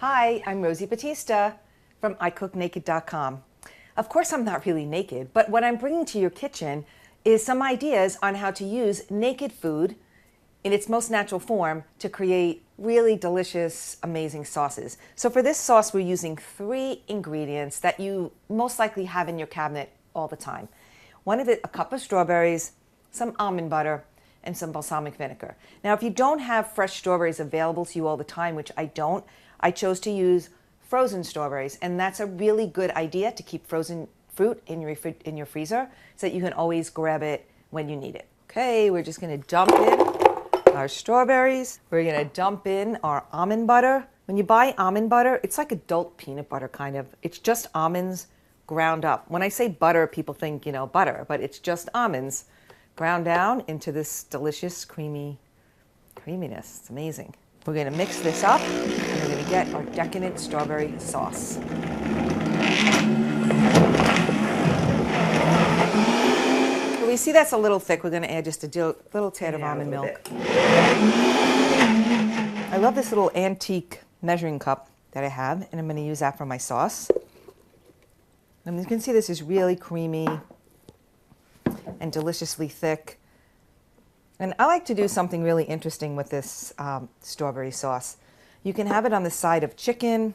Hi, I'm Rosie Batista from iCookNaked.com. Of course, I'm not really naked, but what I'm bringing to your kitchen is some ideas on how to use naked food in its most natural form to create really delicious, amazing sauces. So for this sauce, we're using 3 ingredients that you most likely have in your cabinet all the time. One of it, a cup of strawberries, some almond butter, and some balsamic vinegar. Now, if you don't have fresh strawberries available to you all the time, which I don't, I chose to use frozen strawberries, and that's a really good idea to keep frozen fruit in your freezer so that you can always grab it when you need it. Okay, we're just gonna dump in our strawberries. We're gonna dump in our almond butter. When you buy almond butter, it's like adult peanut butter kind of. It's just almonds ground up. When I say butter, people think, butter, but it's just almonds ground down into this delicious creaminess. It's amazing. We're going to mix this up and we're going to get our decadent strawberry sauce. So we see that's a little thick. We're going to add just a little tad of almond milk. I love this little antique measuring cup that I have, and I'm going to use that for my sauce. And you can see this is really creamy and deliciously thick. And I like to do something really interesting with this strawberry sauce. You can have it on the side of chicken.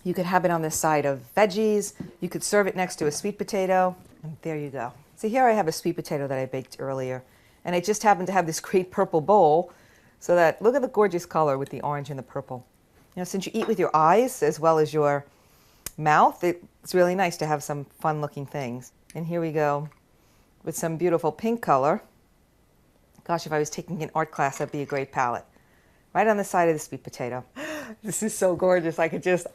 You could have it on the side of veggies. You could serve it next to a sweet potato. And there you go. So here I have a sweet potato that I baked earlier. And I just happened to have this great purple bowl. So that, look at the gorgeous color with the orange and the purple. Since you eat with your eyes as well as your mouth, it's really nice to have some fun looking things. And here we go with some beautiful pink color. Gosh, if I was taking an art class, that'd be a great palette. Right on the side of the sweet potato. This is so gorgeous. I could just...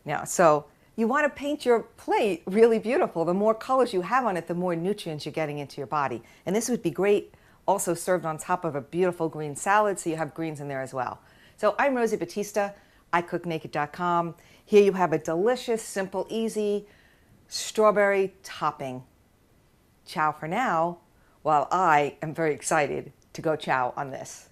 Now, so you want to paint your plate really beautiful. The more colors you have on it, the more nutrients you're getting into your body. And this would be great also served on top of a beautiful green salad, so you have greens in there as well. So I'm Rosie Batista, iCookNaked.com. Here you have a delicious, simple, easy strawberry topping. Ciao for now, while I am very excited to go chow on this.